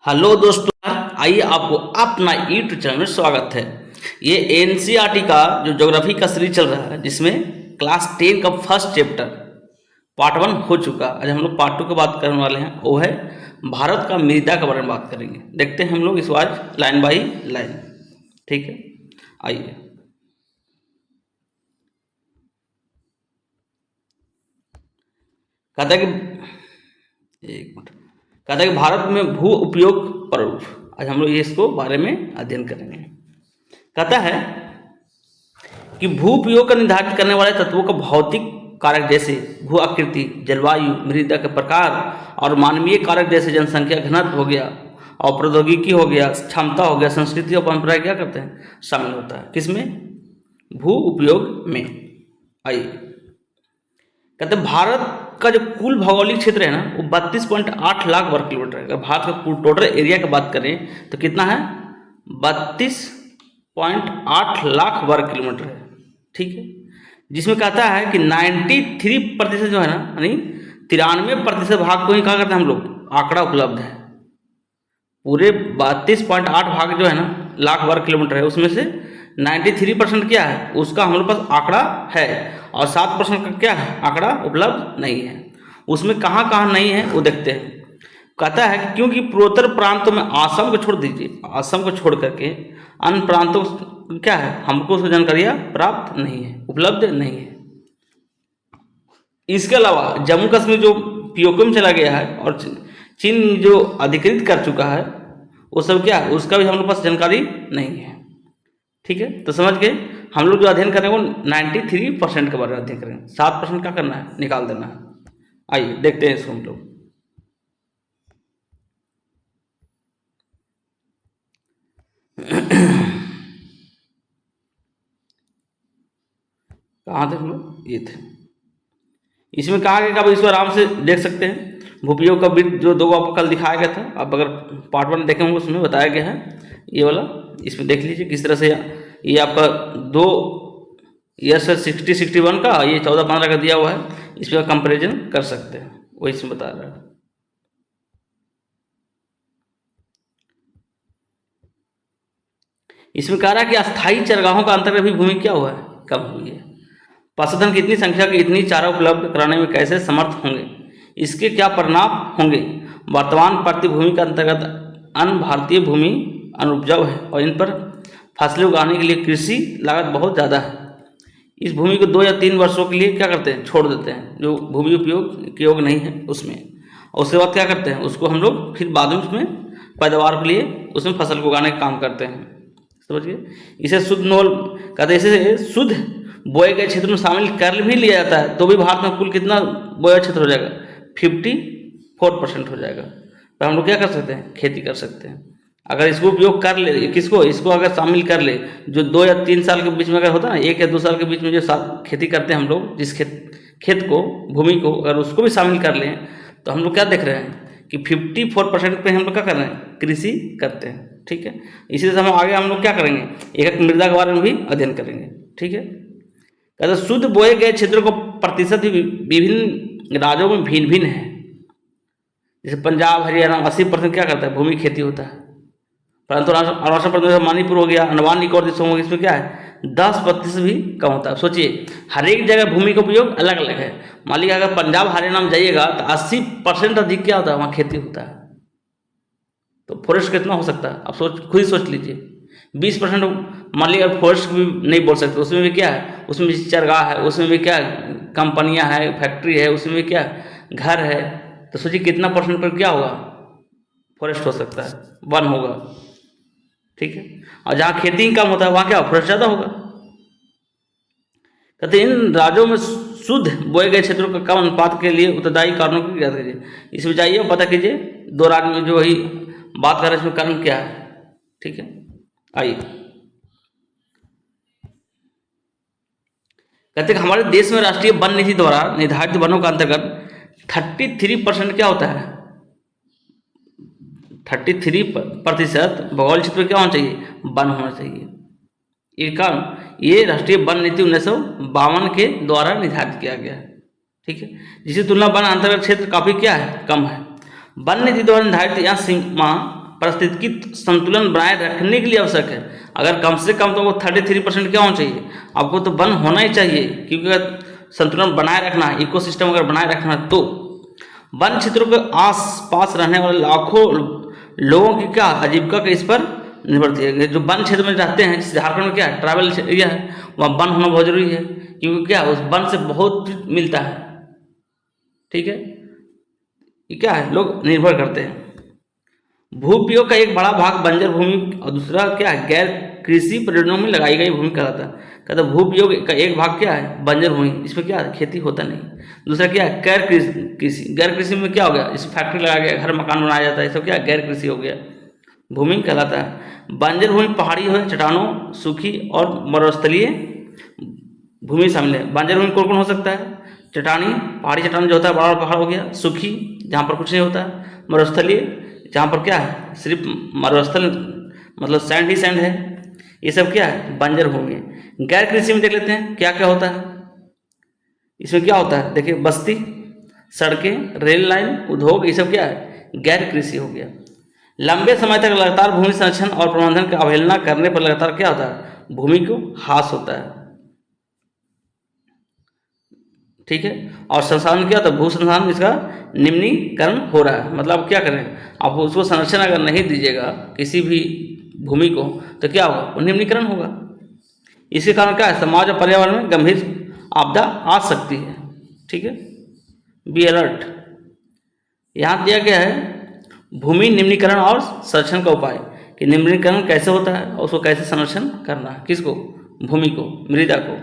Hello दोस्तों, आइए आपको अपना यूट्यूब चैनल में स्वागत है। ये एनसीईआरटी का जो ज्योग्राफी का सीरीज चल रहा है, जिसमें क्लास 10 का फर्स्ट चैप्टर पार्ट 1 हो चुका। आज हम लोग पार्ट 2 की बात करने वाले हैं। वो है भारत का मृदा के बारे में बात करेंगे। देखते हैं हम लोग इस बार लाइन बाई लाइन। ठीक है, आइए। कहता है कि एक मिनट कहता है कि भारत में भू उपयोग प्रारूप। आज हम लोग ये इसको बारे में अध्ययन करेंगे। कहता है कि भू उपयोग का निर्धारित करने वाले तत्वों का भौतिक कारक जैसे भू आकृति, जलवायु, मृदा के प्रकार और मानवीय कारक जैसे जनसंख्या घनत्व हो गया और प्रौद्योगिकी हो गया, क्षमता हो गया, संस्कृति और परंपरा क्या करते हैं, शामिल होता है। किसमें? भू उपयोग में। आइए, कहते हैं भारत का जो कुल भौगोलिक क्षेत्र है ना, वो 32.8 लाख वर्ग किलोमीटर है। अगर भारत का टोटल एरिया की बात करें तो कितना है? 32.8 लाख वर्ग किलोमीटर है। ठीक है, जिसमें कहता है कि 93% जो है ना, यानी 93% भाग को ही कहा करते हैं हम लोग, आंकड़ा उपलब्ध है। पूरे 32.8 भाग जो है ना लाख वर्ग किलोमीटर है, उसमें से 93% क्या है, उसका हम लोग पास आंकड़ा है, और 7% का क्या है, आंकड़ा उपलब्ध नहीं है। उसमें कहाँ कहाँ नहीं है वो देखते हैं। कहता है कि क्योंकि पूर्वोत्तर प्रांतों में असम को छोड़ दीजिए, असम को छोड़ करके अन्य प्रांतों क्या है, हमको उसकी जानकारियाँ प्राप्त नहीं है, उपलब्ध नहीं है। इसके अलावा जम्मू कश्मीर जो पीओके में चला गया है और चीन जो अधिकृत कर चुका है, वो सब क्या है, उसका भी हम लोग पास जानकारी नहीं है। ठीक है, तो समझ गए। हम लोग जो अध्ययन करेंगे वो 93% के बारे में अध्ययन करेंगे। 7% क्या करना है, निकाल देना है। आइए देखते हैं इसको हम लोग। कहाँ थे हम लोग? ये थे। इसमें कहा गया कि आप इसको आराम से देख सकते हैं। भूपयोग का वृत्त जो दो आपको कल दिखाया गया था, आप अगर पार्ट 1 देखेंगे उसमें बताया गया है ये वाला। इसमें देख लीजिए किस तरह से ये आपका 2 ईयर से 60-61 का, ये 14-15 का दिया हुआ है। इस पर कंपेरिजन कर सकते हैं, वही इसमें बता रहा है। इसमें कह रहा है कि अस्थायी चरगाहों का अंतर्गत भी भूमि क्या हुआ है, कम हुई है। पशुधन की इतनी संख्या की इतनी चारा उपलब्ध कराने में कैसे समर्थ होंगे, इसके क्या परिणाम होंगे। वर्तमान प्रतिभूमि के अंतर्गत अन्य भारतीय भूमि अनुपजाऊ है और इन पर फसलें उगाने के लिए कृषि लागत बहुत ज़्यादा है। इस भूमि को 2 या 3 वर्षों के लिए क्या करते हैं, छोड़ देते हैं, जो भूमि उपयोग के योग नहीं है उसमें। और उसके बाद क्या करते हैं, उसको हम लोग फिर बाद में उसमें पैदावार के लिए उसमें फसल को उगाने का काम करते हैं। समझिए, इसे शुद्ध नोल कहते हैं। इसे शुद्ध बोए गए क्षेत्र में शामिल कर भी लिया जाता है तो भी भारत में कुल कितना बोया क्षेत्र हो जाएगा, 54% हो जाएगा। तो हम लोग क्या कर सकते हैं, खेती कर सकते हैं। अगर इसको उपयोग कर ले, किसको, इसको अगर शामिल कर ले, जो 2 या 3 साल के बीच में अगर होता है ना, 1 या 2 साल के बीच में जो खेती करते हैं हम लोग, जिस खेत को, भूमि को अगर उसको भी शामिल कर लें, तो हम लोग क्या देख रहे हैं कि 54% पे हम लोग क्या कर रहे हैं, कृषि करते हैं। ठीक है, इसी से हम आगे हम लोग क्या करेंगे, एक मृदा के बारे में भी अध्ययन करेंगे। ठीक है, कहते शुद्ध बोए गए क्षेत्रों का प्रतिशत भी विभिन्न राज्यों में भिन्न भिन्न है। जैसे पंजाब, हरियाणा 80% क्या करता है, भूमि खेती होता है। परंतु अरुणाचल प्रदेश, मणिपुर हो गया, अंडमान निकोबार देशों में इसमें क्या है, 10% भी कम होता है। सोचिए, हर एक जगह भूमि का उपयोग अलग अलग है। मान लीजिए अगर पंजाब हरियाणा में जाइएगा तो 80% अधिक क्या होता है, वहाँ खेती होता है। तो फॉरेस्ट कितना हो सकता है, आप खुद ही सोच लीजिए। 20% मान लीजिए फॉरेस्ट भी नहीं बोल सकते, उसमें भी क्या है, उसमें भी चरगाह है, उसमें भी क्या है, कंपनियां है, फैक्ट्री है, उसमें भी क्या है, घर है। तो सोचिए कितना परसेंट पर क्या होगा, फॉरेस्ट हो सकता है, वन होगा। ठीक है, और जहाँ खेती कम होता है वहाँ क्या, फॉरेस्ट ज़्यादा होगा। कहते इन राज्यों में शुद्ध बोए गए क्षेत्रों का कम अनुपात के लिए उत्तरदायी कारणों की याद कीजिए। इसमें जाइए और पता कीजिए 2 राज्य में जो ही बात कर रहे हैं इसमें कारण क्या है। ठीक है, आइए। कहते हैं हमारे देश में राष्ट्रीय वन नीति द्वारा निर्धारित वनों का अंतर्गत 33% क्या होता है, 33% भौगोलिक क्षेत्र में क्या होना चाहिए, वन होना चाहिए। ये कारण ये राष्ट्रीय वन नीति 1952 के द्वारा निर्धारित किया गया है। ठीक है, जिसकी तुलना वन अंतर्गत क्षेत्र काफी क्या है, कम है। वन नीति द्वारा निर्धारित यह सीमा पारिस्थितिकी संतुलन बनाए रखने के लिए आवश्यक है। अगर कम से कम तो वो 33% क्या होना चाहिए, आपको तो वन होना ही चाहिए, क्योंकि अगर संतुलन बनाए रखना है, इकोसिस्टम अगर बनाए रखना है, तो वन क्षेत्रों के आस पास रहने वाले लाखों लोगों की क्या आजीविका का इस पर निर्भर है। जो वन क्षेत्र में रहते हैं, जैसे झारखंड में क्या है, ट्राइबल एरिया है, वहाँ वन होना बहुत जरूरी है, क्योंकि क्या उस वन से बहुत मिलता है। ठीक है, ये क्या है, लोग निर्भर करते हैं। भूउपयोग का एक बड़ा भाग बंजर भूमि और दूसरा क्या है, गैर कृषि परियोजनाओं में लगाई गई भूमि कहलाता है। कहता है भूउपयोग का एक भाग क्या है, बंजर भूमि, इसमें क्या है, खेती होता नहीं। दूसरा क्या है, गैर कृषि। गैर कृषि में क्या हो गया, इस फैक्ट्री लगाया गया, घर मकान बनाया जाता है, ये सब क्या है, गैर कृषि हो गया, भूमि कहलाता है। बंजर भूमि पहाड़ी हो, चट्टानों, सूखी और मरुस्थलीय भूमि शामिल है। बंजर भूमि कौन कौन हो सकता है, चट्टानी, पहाड़ी चट्टान जो होता है, बड़ा पहाड़ हो गया, सूखी जहाँ पर कुछ नहीं होता है, मरुस्थलीय जहाँ पर क्या है, सिर्फ मरुस्थल मतलब सैंड ही सैंड है, ये सब क्या है, बंजर भूमि है। गैर कृषि में देख लेते हैं क्या क्या होता है। इसमें क्या होता है, देखिए बस्ती, सड़कें, रेल लाइन, उद्योग, ये सब क्या है, गैर कृषि हो गया। लंबे समय तक लगातार भूमि संरक्षण और प्रबंधन की अवहेलना करने पर लगातार क्या होता है, भूमि को ह्रास होता है। ठीक है, और संसाधन क्या होता है, भू संसाधन इसका निम्नीकरण हो रहा है। मतलब क्या करें, आप उसको संरक्षण अगर नहीं दीजिएगा किसी भी भूमि को, तो क्या होगा, वो निम्नीकरण होगा। इसके कारण क्या है, समाज और पर्यावरण में गंभीर आपदा आ सकती है। ठीक है, बी अलर्ट। यहाँ दिया गया है भूमि निम्नीकरण और संरक्षण का उपाय, कि निम्नीकरण कैसे होता है और उसको कैसे संरक्षण करना है, किसको, भूमि को, मृदा को।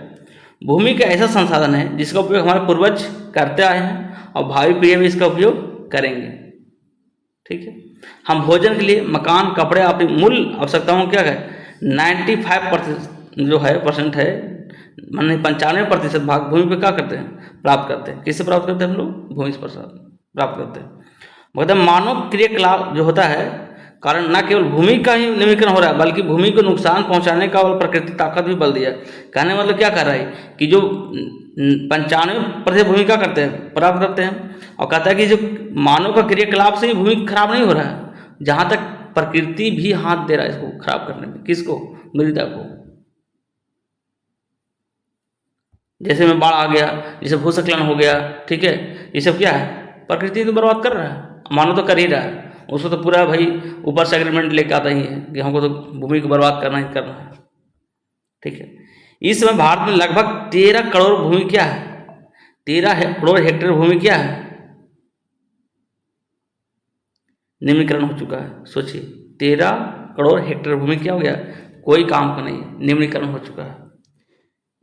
भूमि का ऐसा संसाधन है जिसका उपयोग हमारे पूर्वज करते आए हैं और भावी पीढ़ी भी इसका उपयोग करेंगे। ठीक है, हम भोजन के लिए मकान, कपड़े, अपनी मूल आवश्यकताओं क्या है, 95% जो है परसेंट है, माने 95% भाग भूमि पे क्या करते हैं, प्राप्त करते हैं। किससे प्राप्त करते हैं हम लोग, भूमि से प्राप्त करते हैं। मतलब मानव क्रियाकलाप जो होता है कारण न केवल भूमि का ही निम्नीकरण हो रहा है, बल्कि भूमि को नुकसान पहुंचाने का और प्रकृति ताकत भी बल दिया। कहने मतलब क्या कर रहा है कि जो 95% भूमि क्या करते हैं, प्राप्त करते हैं, और कहता है कि जो मानव का क्रियाकलाप से ही भूमि खराब नहीं हो रहा है, जहाँ तक प्रकृति भी हाथ दे रहा है इसको खराब करने में, किसको, मृदा को। जैसे में बाढ़ आ गया, जैसे भूस्खलन हो गया, ठीक है, ये सब क्या है, प्रकृति तो बर्बाद कर रहा है, मानव तो कर ही रहा है। उसको तो पूरा भाई ऊपर से एग्रीमेंट लेके आता ही है कि हमको तो भूमि को बर्बाद करना ही करना है। ठीक है, इस समय भारत में लगभग 13 करोड़ भूमि क्या है, 13 करोड़ हेक्टेयर भूमि क्या है, निम्नीकरण हो चुका है। सोचिए 13 करोड़ हेक्टेयर भूमि क्या हो गया, कोई काम का नहीं, निम्नीकरण हो चुका है।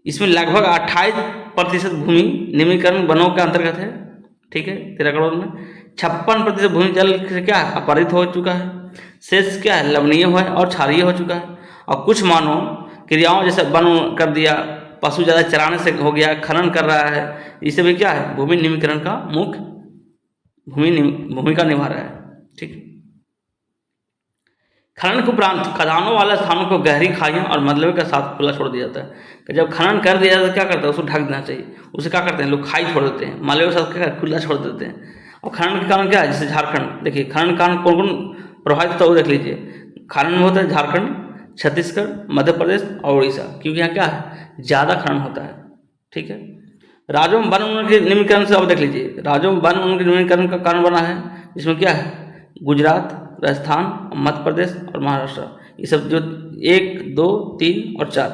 इसमें लगभग 28% भूमि निम्नीकरण वनों के अंतर्गत है। ठीक है, 13 करोड़ में 56% भूमि जल से क्या है, अपहरित हो चुका है। शेष क्या है, लवणीय है और क्षारीय हो चुका है। और कुछ मानव क्रियाओं जैसे वन कर दिया, पशु ज़्यादा चराने से हो गया, खनन कर रहा है, इससे भी क्या है, भूमि निम्नीकरण का मुख्य भूमिका निभा रहा है। ठीक, खनन के उपरांत खदानों वाले स्थानों को गहरी खाइयों और मलबे के साथ खुला छोड़ दिया जाता है। कि जब खनन कर दिया जाता है क्या करता है, उसको ढक देना चाहिए। उसे क्या करते हैं लोग, खाई छोड़ देते हैं, मलबे के साथ क्या खुला छोड़ देते हैं। और खनन के कारण क्या है, जैसे झारखंड देखिए, खनन के कारण कौन कौन प्रभावित होता है वो देख लीजिए। खनन में होता है झारखंड, छत्तीसगढ़, मध्य प्रदेश और उड़ीसा, क्योंकि यहाँ क्या है, ज़्यादा खनन होता है। ठीक है, राज्यों में वन उन्मूलन के निम्नीकरण से अब देख लीजिए, राज्यों में वन उन्मूलन के निम्नीकरण का कारण बना है, जिसमें क्या है, गुजरात, राजस्थान, मध्य प्रदेश और महाराष्ट्र। ये सब जो 1, 2, 3 और 4,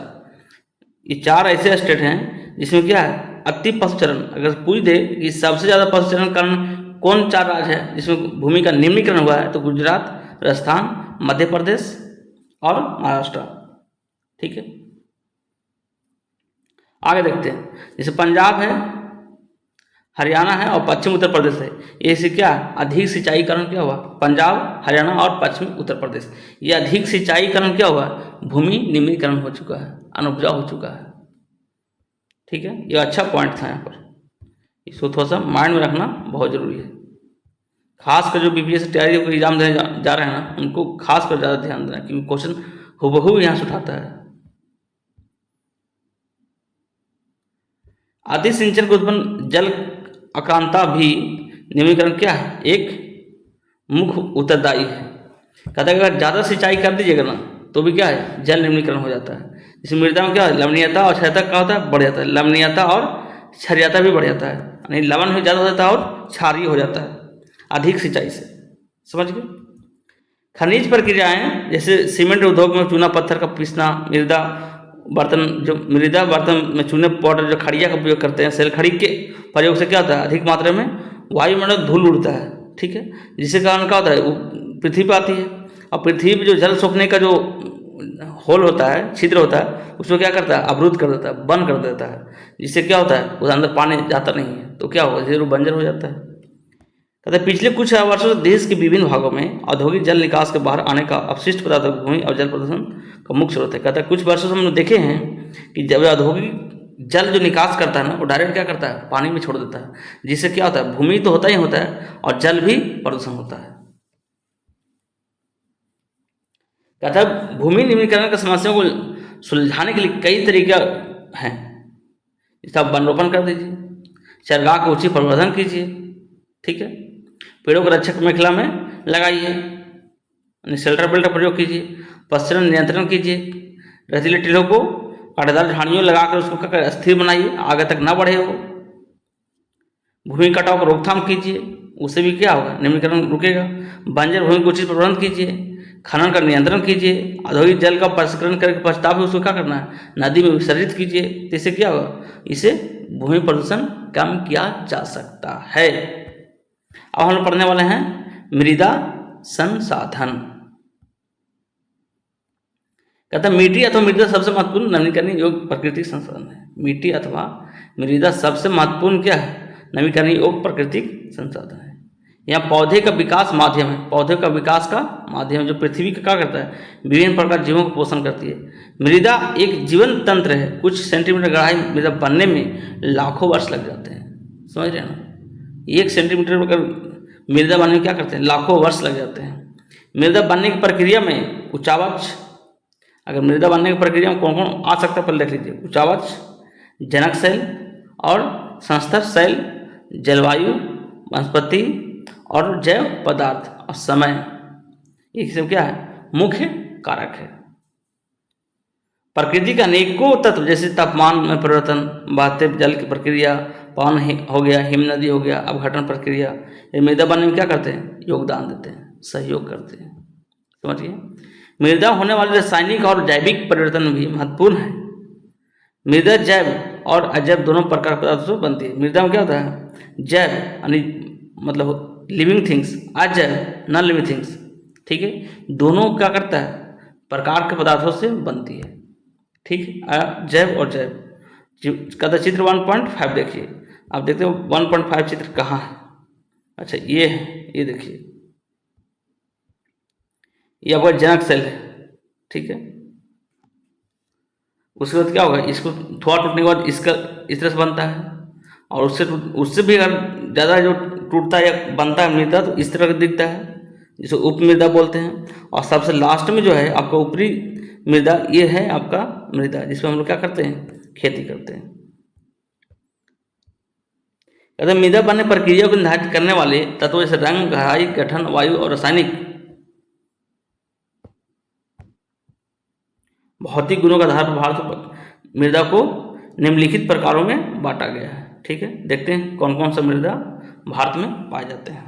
ये 4 ऐसे स्टेट हैं जिसमें क्या है, अति पशुचरण। अगर पूछ दे कि सबसे ज़्यादा पशुचरण कारण कौन 4 राज्य है जिसमें भूमि का निम्नीकरण हुआ है, तो गुजरात, राजस्थान, मध्य प्रदेश और महाराष्ट्र। ठीक है, आगे देखते हैं, जैसे पंजाब है, हरियाणा है और पश्चिम उत्तर प्रदेश है। ये से क्या, अधिक सिंचाई कारण क्या हुआ, पंजाब, हरियाणा और पश्चिमी उत्तर प्रदेश, ये अधिक सिंचाई कारण क्या हुआ, भूमि निम्नीकरण हो चुका है, अनुपजाऊ हो चुका है। ठीक है, ये अच्छा पॉइंट था यहाँ पर, इसको थोड़ा सा माइंड में रखना बहुत जरूरी है। खास कर जो बीपीएससी तैयारी को एग्जाम देने जा रहे हैं ना, उनको खास कर ज़्यादा ध्यान देना, क्योंकि क्वेश्चन हूबहू यहाँ से उठाता है। अति सिंचन को उत्पन्न जल आक्रांता भी निम्नीकरण क्या है, एक मुख्य उत्तरदायी है। कहता है अगर ज़्यादा सिंचाई कर दीजिएगा ना तो भी क्या है, जल निम्नीकरण हो जाता है। इस मृदा में क्या है, लवणीयता और क्षारीयता क्या होता है, बढ़ जाता है। लवणीयता और क्षारीयता भी बढ़ जाता है, यानी लवण भी ज़्यादा हो जाता है और क्षारीय हो जाता है अधिक सिंचाई से। समझ गए। खनिज प्रक्रियाएं जैसे सीमेंट उद्योग में चूना पत्थर का पीसना, मृदा बर्तन में चूने पाउडर जो खड़िया का उपयोग करते हैं, सेल खड़ी के प्रयोग से क्या होता है, अधिक मात्रा में वायुमंडल धूल उड़ता है। ठीक है, जिसके कारण क्या होता है, वो पृथ्वी पर आती है और पृथ्वी पर जो जल सोखने का जो होल होता है, छिद्र होता है, उसमें क्या करता है, अवरुद्ध कर देता है, बंद कर देता है, जिससे क्या होता है, उस अंदर पानी जाता नहीं है, तो क्या होगा, धीरे बंजर हो जाता है। कहते हैं पिछले कुछ वर्षों से देश के विभिन्न भागों में औद्योगिक जल निकास के बाहर आने का अपशिष्ट पदार्थों की भूमि और जल प्रदूषण का मुख्य स्रोत है। कहता है कुछ वर्षों से हम लोग देखे हैं कि जब औद्योगिक जल जो निकास करता है ना, वो डायरेक्ट क्या करता है, पानी में छोड़ देता है, जिससे क्या होता है, भूमि तो होता ही होता है और जल भी प्रदूषण होता है। कहता है भूमि निम्नीकरण की समस्या को सुलझाने के लिए कई तरीके हैं। जैसे आप वन रोपण कर दीजिए, चरगाह का उचित प्रबंधन कीजिए, ठीक है, पेड़ों को रक्षक मेखला में लगाइए, शेल्टर बेल्ट का प्रयोग कीजिए, पश्चरण नियंत्रण कीजिए, रेतीले टीलों को कांटेदार झाड़ियों लगाकर उसको स्थिर बनाइए, आगे तक ना बढ़े वो। भूमि कटाव को रोकथाम कीजिए, उससे भी क्या होगा, निम्नीकरण रुकेगा। बंजर भूमि को उचित प्रबंधन कीजिए, खनन का नियंत्रण कीजिए, औद्योगिक जल का प्रसंस्करण करके पश्चाताप में उसको क्या करना है, नदी में विसर्जित कीजिए। तो इससे क्या होगा, इसे भूमि प्रदूषण कम किया जा सकता है। अब हम लोग पढ़ने वाले हैं मृदा संसाधन। कहता है मिट्टी अथवा मृदा सबसे महत्वपूर्ण नवीकरणीय योग्य प्राकृतिक संसाधन है। मिट्टी अथवा मृदा सबसे महत्वपूर्ण क्या है, नवीकरणीय योग्य प्राकृतिक संसाधन है। यहाँ पौधे का विकास माध्यम है, पौधे का विकास का माध्यम जो पृथ्वी का क्या करता है, विभिन्न प्रकार जीवों को पोषण करती है। मृदा एक जीवन तंत्र है, कुछ सेंटीमीटर गहराई मृदा बनने में लाखों वर्ष लग जाते हैं। समझ रहे हैं ना, 1 सेंटीमीटर अगर मृदा बनने में क्या करते हैं, लाखों वर्ष लग जाते हैं। मृदा बनने की प्रक्रिया में उच्चावच, अगर मृदा बनने की प्रक्रिया में कौन कौन आ सकता है पहले देख लीजिए, उच्चावच, जनक सेल और संस्तर सेल, जलवायु, वनस्पति और जैव पदार्थ और समय, ये सब क्या है, मुख्य कारक है। प्रकृति के अनेकों तत्व जैसे तापमान में परिवर्तन, बहते जल की प्रक्रिया, पवन हो गया, हिम नदी हो गया, अपघटन प्रक्रिया, ये मृदा बनने में क्या करते हैं, योगदान देते हैं, सहयोग करते हैं। समझिए, मृदा होने वाले रासायनिक और जैविक परिवर्तन भी महत्वपूर्ण है। मृदा जैव और अजैव दोनों प्रकार के पदार्थों से बनती है। मृदा में क्या होता है, जैव यानी मतलब लिविंग थिंग्स, अजैव नॉन लिविंग थिंग्स, ठीक है, दोनों क्या करता है, प्रकार के पदार्थों से बनती है। ठीक है, जैव और जैव। कहता है चित्र 1.5 देखिए, आप देखते हो 1.5 चित्र कहाँ है, अच्छा ये है, ये देखिए, ये आपका जनक सेल है, ठीक है। उसके बाद क्या होगा, इसको थोड़ा टूटने के बाद इसका इस तरह से बनता है, और उससे भी अगर ज़्यादा जो टूटता है या बनता है मृदा तो इस तरह का दिखता है, जिसे उप मृदा बोलते हैं। और सबसे लास्ट में जो है आपका ऊपरी मृदा, ये है आपका मृदा जिसमें हम लोग क्या करते हैं, खेती करते हैं। अगर मृदा बनने प्रक्रिया को निर्धारित करने वाले तत्व जैसे रंग, गहराई, गठन, वायु और रासायनिक भौतिक गुणों के आधार पर भारत मृदा को निम्नलिखित प्रकारों में बांटा गया है। ठीक है, देखते हैं कौन कौन सा मृदा भारत में पाए जाते हैं।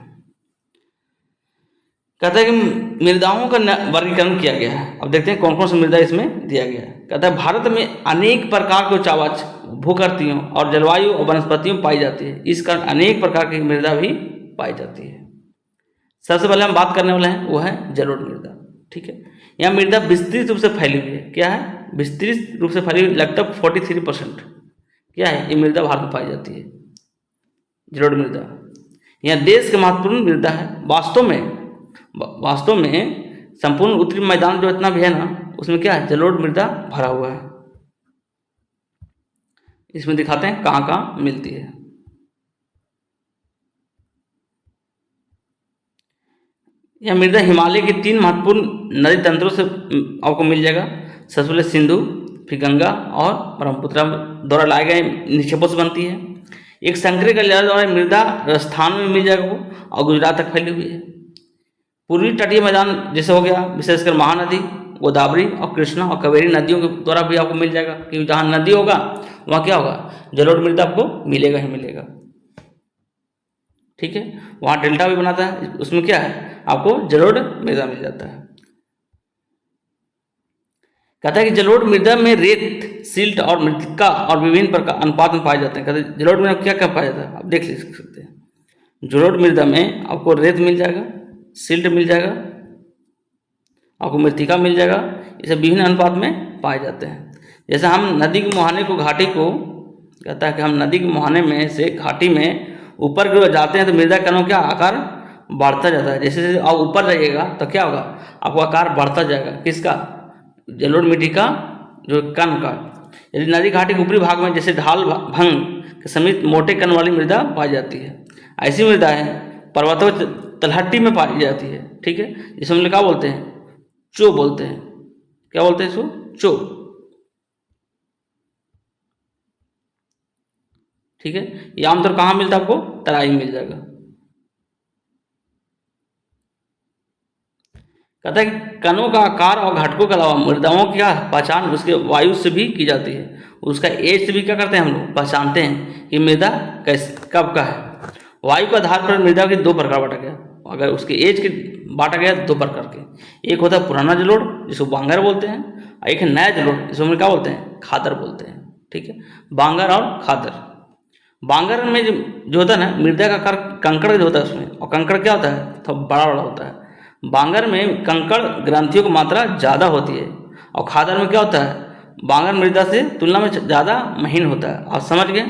कहता है कि मृदाओं का वर्गीकरण किया गया है। अब देखते हैं कौन कौन सा मृदा इसमें दिया गया है। कहता है भारत में अनेक प्रकार के उच्चावच, भूकर्तियों और जलवायु और वनस्पतियों पाई जाती है। इस कारण अनेक प्रकार की मृदा भी पाई जाती है। सबसे पहले हम बात करने वाले हैं वो है जलोढ़ मृदा। ठीक है, यहाँ मृदा विस्तृत रूप से फैली हुई है। क्या है, विस्तृत रूप से फैली हुई, लगभग 43% क्या है, ये मृदा भारत में पाई जाती है, जलोढ़ मृदा। यह देश के महत्वपूर्ण मृदा है। वास्तव में संपूर्ण उत्तरी मैदान जो इतना भी है ना, उसमें क्या है, जलोढ़ मृदा भरा हुआ है। इसमें दिखाते हैं कहाँ कहाँ मिलती है। यह मृदा हिमालय के 3 महत्वपूर्ण नदी तंत्रों से आपको मिल जाएगा। सबसे पहले सिंधु, फिर गंगा और ब्रह्मपुत्र द्वारा लाए गए निक्षेपों से बनती है। एक संकरे का द्वारा मृदा राजस्थान में मिल जाएगा वो, और गुजरात तक फैली हुई है। पूर्वी तटीय मैदान जैसे हो गया, विशेषकर महानदी, गोदावरी और कृष्णा और कावेरी नदियों के द्वारा भी आपको मिल जाएगा, क्योंकि जहाँ नदी होगा वहाँ क्या होगा, जलोढ़ मृदा आपको मिलेगा ही मिलेगा। ठीक है, वहाँ डेल्टा भी बनाता है, उसमें क्या है, आपको जलोढ़ मृदा मिल जाता है। कहता है कि जलोढ़ मृदा में रेत, सिल्ट और मृतिका और विभिन्न प्रकार अनुपात में पाए जाते हैं। कहते हैं जलोढ़ मृदा क्या क्या पाया जाता है, आप देख सकते हैं। जलोढ़ मृदा में आपको रेत मिल जाएगा, सिल्ट मिल जाएगा, आपको मृतिका मिल जाएगा, ये सब विभिन्न अनुपात में पाए जाते हैं। जैसे हम नदी के मुहाने को, घाटी को, कहता है कि हम नदी के मुहाने में से घाटी में ऊपर की ओर जाते हैं तो मृदा कणों का आकार बढ़ता जाता है। जैसे जैसे आप ऊपर जाइएगा तो क्या होगा, आपको आकार बढ़ता जाएगा, किसका, जलोढ़ मिट्टी का जो कण का। यदि नदी घाटी के ऊपरी भाग में जैसे ढाल भंग के समीप मोटे कण वाली मृदा पाई जाती है। ऐसी मृदा है पर्वतों तलहटी में पाई जाती है। ठीक है, जिसमें हम लोग क्या बोलते हैं, चो बोलते हैं। क्या बोलते हैं इसको, चो। ठीक है, ये आमतौर कहाँ मिलता है आपको, तराई मिल जाएगा। कहता है कि कणों का आकार और घटकों के अलावा मृदाओं की पहचान उसके वायु से भी की जाती है, उसका एज से भी क्या करते हैं हम लोग, पहचानते हैं कि मृदा कैसे कब का है। वायु के आधार पर मृदा के दो प्रकार बांटा गया, अगर उसके एज के बांटा गया दो प्रकार के। एक होता है पुराना जलोढ़ जिसको बांगर बोलते हैं, और एक है नया जलोढ़ जिसको हम क्या बोलते हैं, खादर बोलते हैं। ठीक है, बांगर और खादर। बांगर में जो होता है ना, मृदा का आकार कंकड़ जो होता है उसमें, और कंकड़ क्या होता है, थोड़ा बड़ा बड़ा होता है। बांगर में कंकड़ ग्रंथियों की मात्रा ज़्यादा होती है, और खादर में क्या होता है, बांगर मृदा से तुलना में ज़्यादा महीन होता है। आप समझ गए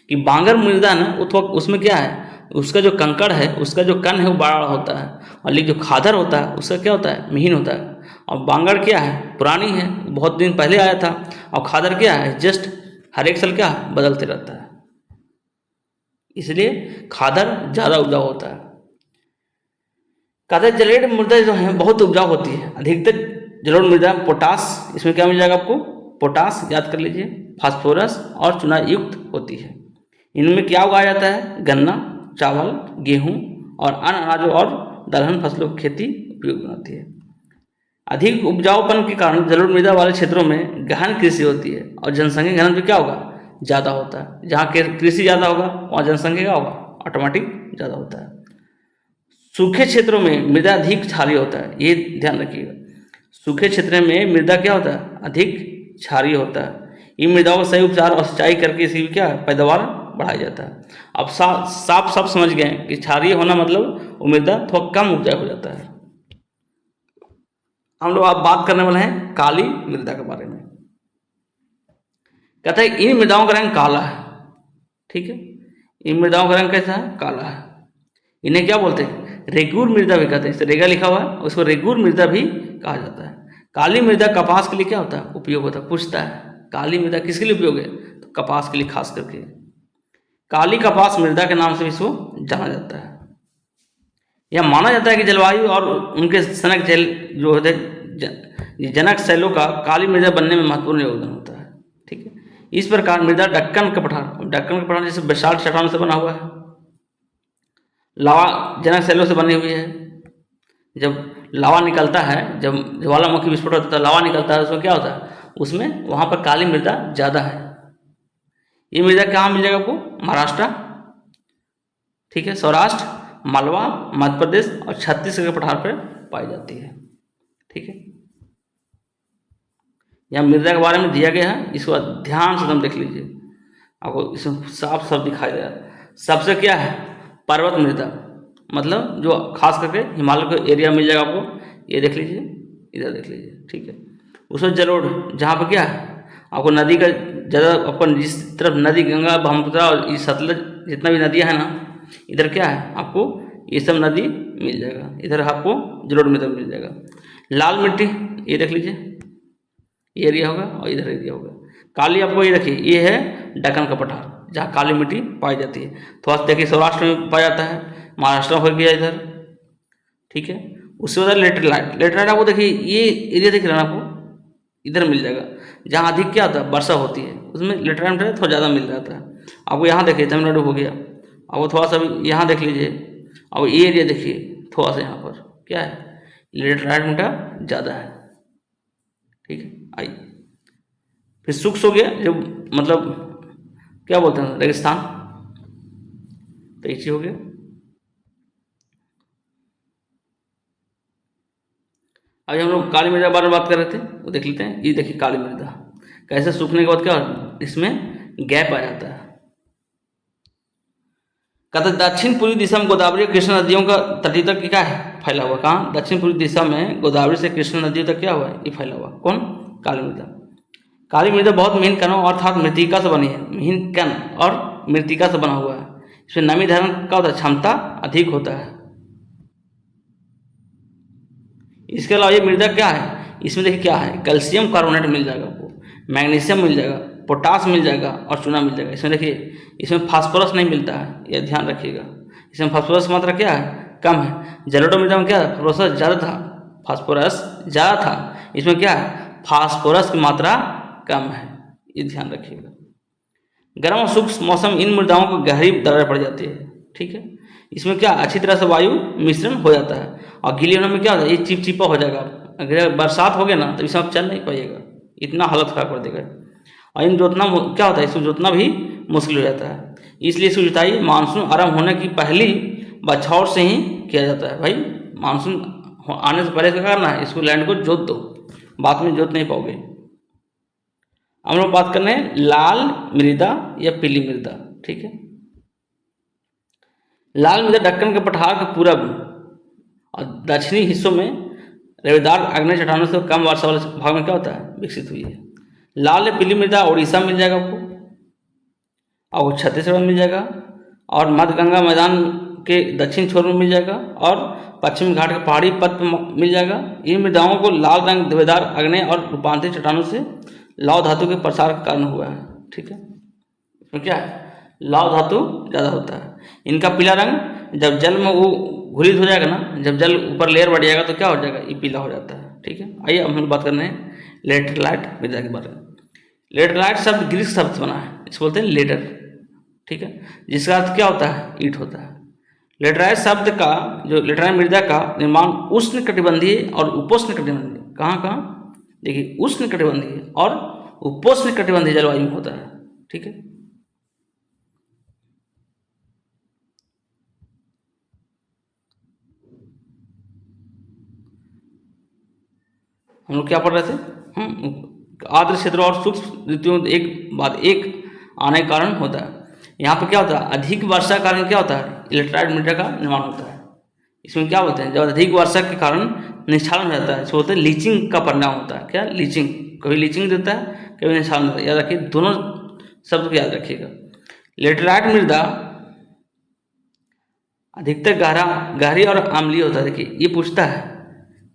कि बांगर मृदा ना उसमें क्या है, उसका जो कंकड़ है, उसका जो कण है वो बड़ा होता है, और लेकिन जो खादर होता है उसका क्या होता है, महीन होता है। और बांगर क्या है, पुरानी है, बहुत दिन पहले आया था, और खादर क्या है, जस्ट हर एक साल क्या बदलते रहता है, इसलिए खादर ज़्यादा उपजाऊ होता है। कहते हैं जलोढ़ मृदा जो है बहुत उपजाऊ होती है। अधिकतर जलोढ़ मृदा पोटास, इसमें क्या मिल जाएगा आपको, पोटास याद कर लीजिए, फास्फोरस और चूना युक्त होती है। इनमें क्या उगाया जाता है, गन्ना, चावल, गेहूं और अन्य अनाजों और दलहन फसलों की खेती उपयोग में आती है। अधिक उपजाऊपन के कारण जलोढ़ मृदा वाले क्षेत्रों में गहन कृषि होती है, और जनसंख्या घनत्व क्या होगा, ज़्यादा होता है। जहाँ कृषि ज़्यादा होगा वहाँ जनसंख्या क्या होगा, ऑटोमेटिक ज़्यादा होता है। सूखे क्षेत्रों में मृदा अधिक क्षारीय होता है, ये ध्यान रखिएगा। सूखे क्षेत्र में मृदा क्या होता है, अधिक क्षारीय होता है। इन मृदाओं का सही उपचार और सिंचाई करके इसकी क्या पैदावार बढ़ाया जाता है। अब साफ समझ गए कि क्षारीय होना मतलब वो मृदा थोड़ा कम उपजाऊ हो जाता है। हम लोग अब बात करने वाले हैं काली मृदा के बारे में। कहता है इन मृदाओं का रंग काला है। ठीक है, इन मृदाओं का रंग कैसा है, काला है। इन्हें क्या बोलते हैं, रेगूर मृदा भी कहते हैं। इसे रेगा लिखा हुआ है, उसको रेगूर मृदा भी कहा जाता है। काली मृदा कपास के लिए क्या होता है, उपयोग होता है। पूछता है काली मृदा किसके लिए उपयोग है, तो कपास के लिए खास करके। काली कपास मृदा के नाम से इसको जाना जाता है। यह माना जाता है कि जलवायु और उनके सनक जल जो होते जनक शैलों का काली मृदा बनने में महत्वपूर्ण योगदान होता है। ठीक है, इस प्रकार मृदा दक्कन का पठार जैसे विशाल चट्टान से बना हुआ है, लावा जनक शैलों से बनी हुई है। जब लावा निकलता है, जब ज्वालामुखी विस्फोट होता है, लावा निकलता है, उसमें क्या होता है, उसमें वहाँ पर काली मृदा ज़्यादा है। ये मृदा कहाँ मिल जाएगा आपको, महाराष्ट्र, ठीक है, सौराष्ट्र, मालवा, मध्य प्रदेश और छत्तीसगढ़ के पठार पर पाई जाती है। ठीक है, यहाँ मृदा के बारे में दिया गया है, इसको ध्यान से तुम देख लीजिए, आपको इसमें साफ साफ दिखाई दे रहा है। सबसे क्या है, पर्वत मृदा, मतलब जो खास करके हिमालय के एरिया मिल जाएगा आपको। ये देख लीजिए, इधर देख लीजिए। ठीक है, उसमें जलोढ़ जहाँ पर क्या है, आपको नदी का ज़्यादा, अपन जिस तरफ नदी गंगा, ब्रह्मपुत्र और ये सतलज जितना भी नदियाँ हैं ना, इधर क्या है, आपको ये सब नदी मिल जाएगा। इधर आपको जलोढ़ मृदा मिल जाएगा। लाल मिट्टी, ये देख लीजिए, ये एरिया होगा और इधर एरिया होगा। काली आपको ये देखिए, ये है दक्कन का पठार जहाँ काली मिट्टी पाई जाती है। थोड़ा सा देखिए सौराष्ट्र में पाया जाता है, महाराष्ट्र हो गया इधर। ठीक है, उससे उधर लेटराइट आपको देखिए, ये एरिया दिख रहा है आपको, इधर मिल जाएगा। जहाँ अधिक क्या होता है, वर्षा होती है, उसमें लेटराइट थोड़ा ज़्यादा मिल जाता है। आपको यहाँ देखिए तमिलनाडु हो गया, आपको थोड़ा सा यहाँ देख लीजिए, और ये एरिया देखिए थोड़ा सा यहाँ पर, क्या है, लेटराइट मीठा ज़्यादा है। ठीक है, आइए फिर शुष्क हो गया, जो मतलब क्या बोलते हैं, रेगिस्तान, तो ये चीज हो गया। अभी हम लोग काली मृदा के बारे में बात कर रहे थे, वो देख लेते हैं। ये देखिए काली मृदा कैसे सूखने के बाद क्या इसमें गैप आ जाता है। कहते दक्षिण पूर्वी दिशा में गोदावरी और कृष्णा नदियों का तटीय तक क्या है, फैला हुआ। कहाँ, दक्षिण पूर्वी दिशा में गोदावरी से कृष्णा नदियों तक क्या हुआ है, ये फैला हुआ। कौन, काली मृदा। काली मृदा बहुत महीन कणों अर्थात मृतिका से बनी है, महीन कण और मृतिका से बना हुआ है। इसमें नमी धारण का होता है, क्षमता अधिक होता है। इसके अलावा ये मृदा क्या है, इसमें देखिए क्या है, कैल्शियम कार्बोनेट मिल जाएगा आपको, मैग्नीशियम मिल जाएगा, पोटास मिल जाएगा और चूना मिल जाएगा। इसमें देखिए इसमें फास्फोरस नहीं मिलता है, यह ध्यान रखिएगा। इसमें फास्फोरस की मात्रा क्या है, कम है। जलोढ़ मृदा में क्या है, फास्फोरस ज़्यादा था, फास्फोरस ज़्यादा था। इसमें क्या है, फास्फोरस की मात्रा कम है, ये ध्यान रखिएगा। गर्म और शुष्क मौसम इन मृदाओं को गहरी दरार पड़ जाती है। ठीक है, इसमें क्या अच्छी तरह से वायु मिश्रण हो जाता है। और गीले होने में क्या होता है, ये चिपचिपा हो जाएगा। अगर बरसात हो गया ना तो इसमें आप चल नहीं पाइएगा, इतना हालत खराब कर देगा। और इन जोतना क्या होता है, इसको जोतना भी मुश्किल हो जाता है। इसलिए इसकी जुताई मानसून आरंभ होने की पहली बछौर से ही किया जाता है। भाई मानसून आने से पहले क्या करना है, इसको लैंड को जोत दो, बाद में जोत नहीं पाओगे। हम लोग बात कर रहे हैं लाल मृदा या पीली मृदा। ठीक है, लाल मृदा दक्कन के पठार के पूरब और दक्षिणी हिस्सों में रेवेदार आग्नेय चट्टानों से कम वर्षा वाले भाग में क्या होता है, विकसित हुई है। लाल या पीली मृदा उड़ीसा मिल जाएगा आपको, और छत्तीसगढ़ में मिल जाएगा, और मध्य गंगा मैदान के दक्षिण छोर में मिल जाएगा, और पश्चिम घाट के पहाड़ी पथ पर मिल जाएगा। इन मृदाओं को लाल रंग धब्बेदार आग्नेय और रूपांतरित चट्टानों से लौह धातु के प्रसार के कारण हुआ है। ठीक है, इसमें क्या है, लौह धातु ज़्यादा होता है। इनका पीला रंग जब जल में वो घुलित हो जाएगा ना, जब जल ऊपर लेयर बढ़ जाएगा तो क्या हो जाएगा, ये पीला हो जाता है। ठीक है, आइए अब हम बात कर रहे हैं लेटरलाइट मृदा के बारे में। लेटरलाइट शब्द ग्रीक शब्द से बना है, इसको बोलते हैं लेटर। ठीक है, जिसका अर्थ क्या होता है, ईंट होता है। लेटराइट शब्द का जो लेटराइट मृदा का निर्माण उष्ण कटिबंधीय और उपोष्ण कटिबंधीय, कहाँ देखिए, उष्ण कटिबंधीय और उपोष्ण कटिबंधीय जलवायु में होता है। ठीक है, हम लोग क्या पढ़ रहे थे, आर्द्र क्षेत्र और सूक्ष्म ऋतुओं एक बाद एक आने के कारण होता है। यहाँ पर क्या होता है, अधिक वर्षा के कारण क्या होता है, लेटराइट मृदा का निर्माण होता है। इसमें क्या बोलते हैं, जब अधिक वर्षा के कारण निक्षालन हो जाता है, इसको बोलते हैं लीचिंग का परिणाम होता है। क्या, लीचिंग, कभी लीचिंग देता है, कभी निक्षालन देता है। याद रखिए, दोनों शब्द को याद रखिएगा। लेटराइट मृदा अधिकतर गहरी और अम्लीय होता है। देखिए ये पूछता है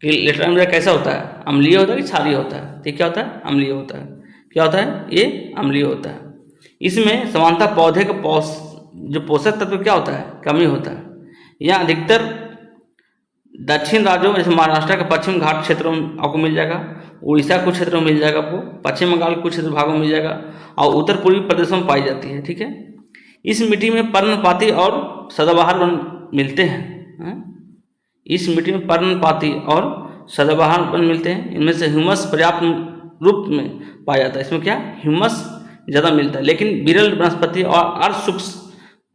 कि लेटराइट मृदा कैसा होता है, अम्लीय होता है कि क्षारीय होता है। तो क्या होता है, अम्लीय होता है। क्या होता है, ये अम्लीय होता है। इसमें समानतः पौधे का जो पोषक तत्व क्या होता है, कमी होता है। यहाँ अधिकतर दक्षिण राज्यों जैसे महाराष्ट्र के पश्चिम घाट क्षेत्रों में आपको मिल जाएगा, उड़ीसा कुछ क्षेत्रों में मिल जाएगा आपको, पश्चिम बंगाल कुछ क्षेत्र भागों में मिल जाएगा, और उत्तर पूर्वी प्रदेशों में पाई जाती है। ठीक है, इस मिट्टी में पर्णपाती और सदाबहार वन मिलते हैं। इस मिट्टी में पर्णपाती और सदाबहार वन मिलते हैं। इनमें से ह्यूमस पर्याप्त रूप में पाया जाता है। इसमें क्या, ह्यूमस ज़्यादा मिलता है, लेकिन विरल वनस्पति और अर्ध सूक्ष्म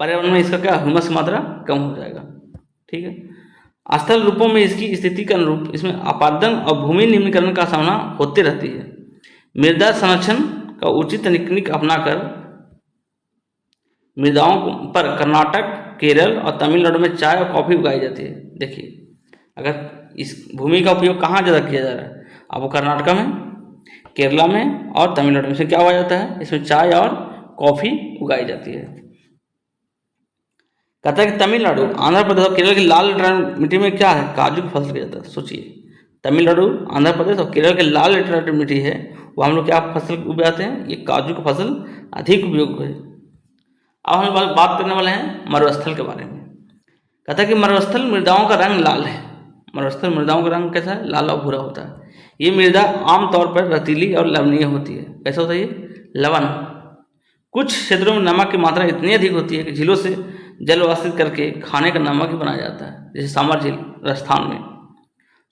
पर्यावरण में इसका क्या, ह्यूमस की मात्रा कम हो जाएगा। ठीक है, स्थल रूपों में इसकी स्थिति के अनुरूप इसमें अपादन और भूमि निम्नीकरण का सामना होते रहती है। मृदा संरक्षण का उचित तकनीक अपनाकर मृदाओं पर कर्नाटक, केरल और तमिलनाडु में चाय और कॉफ़ी उगाई जाती है। देखिए, अगर इस भूमि का उपयोग कहाँ ज़्यादा किया जा रहा है, अब वो कर्नाटका में, केरला में और तमिलनाडु में। इसमें क्या उगाया जाता है, इसमें चाय और कॉफ़ी उगाई जाती है। कहता है कि तमिलनाडु, आंध्र प्रदेश और केरल की लाल मिट्टी में क्या है, काजू की फसल किया जाता है। सोचिए, तमिलनाडु, आंध्र प्रदेश और केरल के लाल लेटराइट मिट्टी है, वो हम लोग क्या फसल उगाते हैं, ये काजू की फसल अधिक उपयोग है। अब हम बात करने वाले हैं मरुस्थल के बारे में। कहता है कि मरुस्थल मृदाओं का रंग लाल है। मरुस्थल मृदाओं का रंग कैसा है, लाल और भूरा होता है। ये मृदा आमतौर पर रतीली और लवणीय होती है। कैसा होता है ये, लवण। कुछ क्षेत्रों में नमक की मात्रा इतनी अधिक होती है कि झीलों से जल वाष्पित करके खाने का नमक ही बनाया जाता है, जैसे सामर झील राजस्थान में।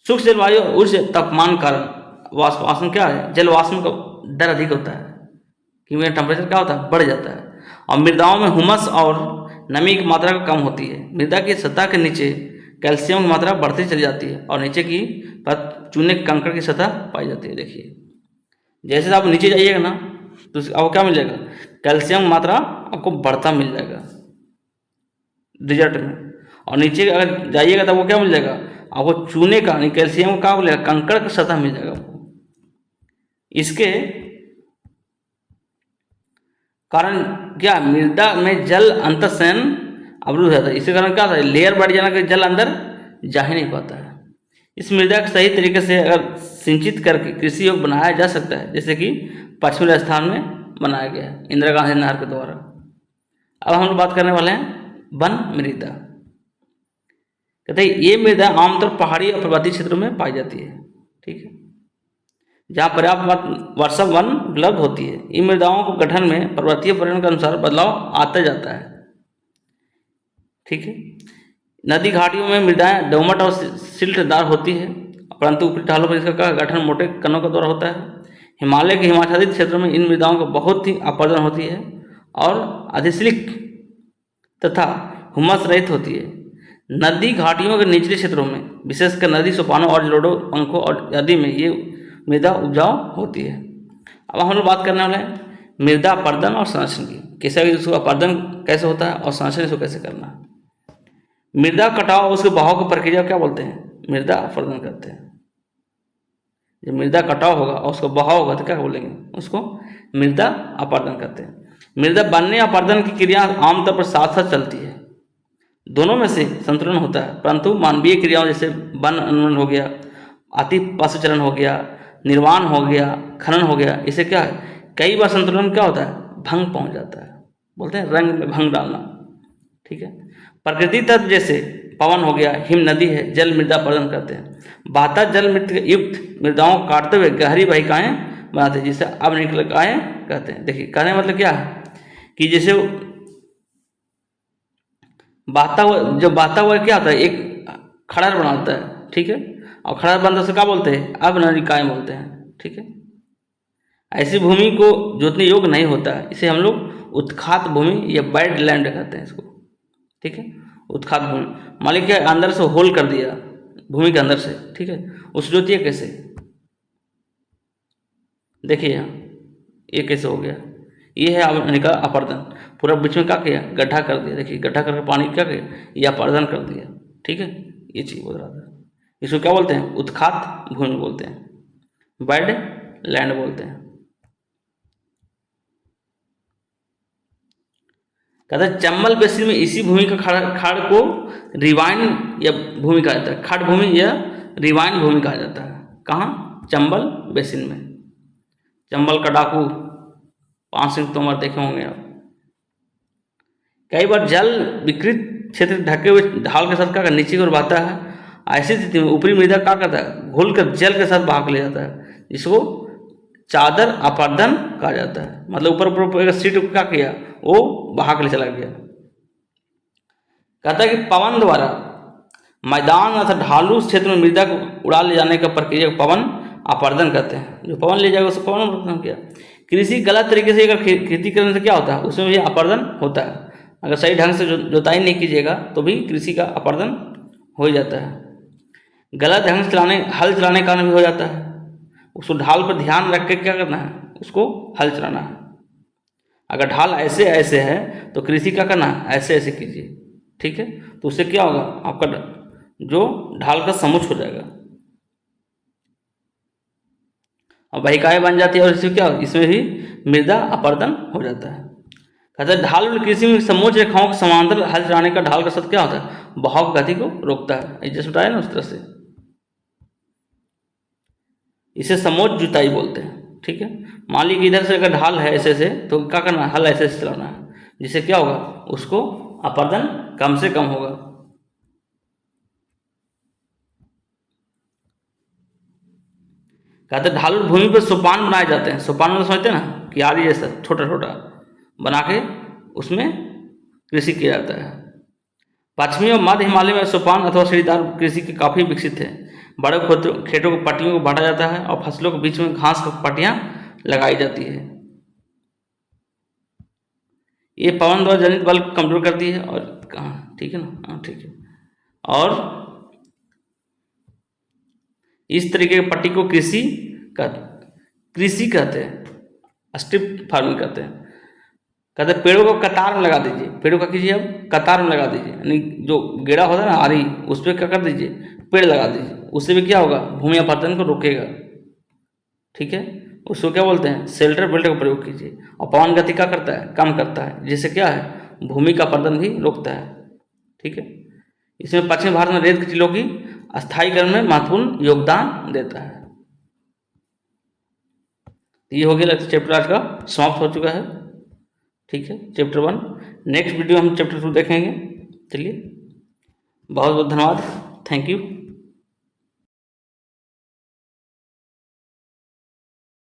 शुष्क जलवायु और उच्च तापमान कारण वाष्पन क्या है, जल वाष्पन का दर अधिक होता है, क्योंकि टेम्परेचर क्या होता है, बढ़ जाता है। और मृदाओं में हुमस और नमी की मात्रा कम होती है। मृदा की सतह के नीचे कैल्शियम की मात्रा बढ़ती चली जाती है और नीचे की पर चूने कंकड़ की सतह पाई जाती है। देखिए जैसे आप नीचे जाइएगा ना तो आपको क्या मिल जाएगा, कैल्शियम मात्रा आपको बढ़ता मिल जाएगा डिजर्ट में, और नीचे अगर जाइएगा तो आपको क्या मिल जाएगा, आपको चूने का नहीं कैल्शियम का मिलेगा, कंकड़ का सतह मिल जाएगा आपको। इसके कारण क्या, मृदा में जल अंतःसयन अवरुद्ध हो जाता है। इसके कारण क्या होता है, लेयर बढ़ जाना कि जल अंदर जा ही नहीं पाता है। इस मृदा को सही तरीके से अगर सिंचित करके कृषि योग्य बनाया जा सकता है, जैसे कि पश्चिमी राजस्थान में बनाया गया है इंदिरा गांधी नहर के द्वारा। अब हम लोग बात करने वाले हैं वन मृदा। कहते हैं ये मृदा आमतौर पहाड़ी और पर्वतीय क्षेत्रों में पाई जाती है, ठीक है, जहाँ पर्याप्त वर्षा वन उपलब्ध होती है। इन मृदाओं को गठन में पर्वतीय पर्यावरण के अनुसार बदलाव आता जाता है, ठीक है। नदी घाटियों में मृदाएं दोमट और सिल्टदार होती है, परंतु ऊपरी ढालों पर इसका गठन मोटे कणों के द्वारा होता है। हिमालय के हिमाच्छादित क्षेत्रों में इन मृदाओं को बहुत ही अपर्दन होती है और अधिशिलिक तथा हुमस रहित होती है। नदी घाटियों के निचले क्षेत्रों में विशेषकर नदी सोपानों और जलोढ़ों पंखों और आदि में ये मृदा उपजाऊ होती है। अब हम लोग बात करने वाले हैं मृदा अपर्दन और संरक्षण की, कैसे इसको अपर्दन कैसे होता है और संरक्षण इसको कैसे करना है। मृदा कटाव और उसके बहाव की प्रक्रिया क्या बोलते हैं, मृदा अपर्दन करते हैं। जब मृदा कटाव होगा और उसका बहाव होगा तो क्या बोलेंगे, उसको मृदा अपर्दन करते हैं। मृदा बनने या अपर्दन की क्रिया आमतौर पर साथ साथ चलती है, दोनों में से संतुलन होता है, परंतु मानवीय क्रियाओं जैसे वन उन्मूलन हो गया, अति पशुचरण हो गया, निर्वाण हो गया, खनन हो गया, इसे क्या है कई बार संतुलन क्या होता है, भंग पहुंच जाता है, बोलते हैं रंग में भंग डालना, ठीक है। प्रकृति तत्व जैसे पवन हो गया, हिम नदी है, जल मृदा प्रदान करते हैं। बहता जल मृत युक्त मृदाओं को काटते हुए गहरी वाहिकाएं बनाते हैं, जिसे अब निकलकाएं कहते हैं। देखिए कहने मतलब क्या है कि जैसे बहता हुआ क्या होता है, एक खड़र बनाता है, ठीक है, और खड़र बनने से क्या बोलते हैं, अब निकाय बोलते हैं, ठीक है। ऐसी भूमि को जोतने योग्य नहीं होता है, इसे हम लोग उत्खात भूमि या बैड लैंड कहते हैं इसको, ठीक है। उत्खात भूमि मालिक के अंदर से होल कर दिया भूमि के अंदर से, ठीक है, उस जोतिए कैसे, देखिए यहाँ ये कैसे हो गया, ये है अपर्दन, पूरा बीच में क्या किया, गड्ढा कर दिया, देखिए गड्ढा करके पानी क्या किया, ये अपर्दन कर दिया, ठीक है। ये चीज़ बोल रहा था, इसको क्या बोलते हैं, उत्खात भूमि बोलते हैं, बैड लैंड बोलते हैं। कहते हैं चंबल बेसिन में इसी भूमि का खाड़ को रिवाइन या भूमि कहा जाता है, खाड़ भूमि या रिवाइन भूमि कहा जाता है। कहाँ, चंबल बेसिन में। चंबल का डाकू पान सिंह तोमर देखे होंगे आप। कई बार जल विकृत क्षेत्र ढके हुए ढाल के साथ क्या नीचे की ओर बहता है, ऐसी स्थिति में ऊपरी मृदा क्या करता है, घुल कर जल के साथ बहा के ले जाता है, जिसको चादर अपर्दन कहा जाता है। मतलब ऊपर ऊपर सीट को क्या किया, वो बहा के ले चला गया। कहता है कि पवन द्वारा मैदान अथवा ढालू क्षेत्र में मृदा को उड़ा ले जाने का प्रक्रिया को पवन अपर्दन कहते हैं। जो पवन ले जाएगा उसको पवन अपर्दन किया। कृषि गलत तरीके से अगर खेती करने से क्या होता है, उसमें भी अपर्दन होता है। अगर सही ढंग से जोताई नहीं कीजिएगा तो भी कृषि का अपर्दन हो ही जाता है। गलत ढंग से हल चलाने का कारण भी हो जाता है। उसको ढाल पर ध्यान रख के क्या करना है, उसको हल चलाना है। अगर ढाल ऐसे ऐसे है तो कृषि क्या करना है, ऐसे ऐसे कीजिए, ठीक है। तो उससे क्या होगा, आपका जो ढाल का समुच हो जाएगा और वाहिकाएं बन जाती है, और इससे क्या होगा, इसमें भी मृदा अपर्दन हो जाता है। कहते हैं ढाल कृषि में समोच्च रेखाओं के समांतर हल चलाने का ढाल का शब्द क्या होता है, बहाव गति को रोकता है। जैसे बताया ना उस तरह से, इसे समोच्च जुताई बोलते हैं, ठीक है। मान लीजिए इधर से अगर ढाल है ऐसे से, तो क्या करना है, हल ऐसे से चलाना है, जिससे क्या होगा, उसको अपर्दन कम से कम होगा। कहते हैं ढालू भूमि पर सोपान बनाए जाते हैं। सोपान मतलब समझते हैं ना, कि आदि जैसा छोटा छोटा बना के उसमें कृषि किया जाता है। पश्चिमी और मध्य हिमालय में सोपान अथवा सीढ़ीदार कृषि के काफ़ी विकसित है। बड़े खेतों को पट्टियों को बांटा जाता है और फसलों के बीच में घास की पट्टियाँ लगाई जाती है। ये पवन द्वारा जनित बल को कमजोर करती है। और कहाँ, ठीक है ना, हाँ ठीक है। और इस तरीके की पट्टी को कृषि कहते हैं, स्ट्रिप फार्मिंग कहते हैं। कहते हैं पेड़ों को कतार में लगा दीजिए, पेड़ों का कीजिए अब कतार में लगा दीजिए, यानी जो गेड़ा होता है ना आरी, उस पर क्या कर दीजिए, पेड़ लगा दीजिए। उससे भी क्या होगा, भूमि अपरदन को रोकेगा। ठीक है, उसको क्या बोलते हैं, शेल्टर बेल्ट का प्रयोग कीजिए। और पवन गति क्या करता है, कम करता है, जिससे क्या है, भूमि का अपरदन भी रोकता है। ठीक है, इसमें पश्चिमी भारत में रेत टीलों की स्थायीकरण में महत्वपूर्ण योगदान देता है। ये हो गया चैप्टर आज का समाप्त हो चुका है। ठीक है, चैप्टर 1। नेक्स्ट वीडियो हम चैप्टर 2 देखेंगे। चलिए, बहुत बहुत धन्यवाद, थैंक यू।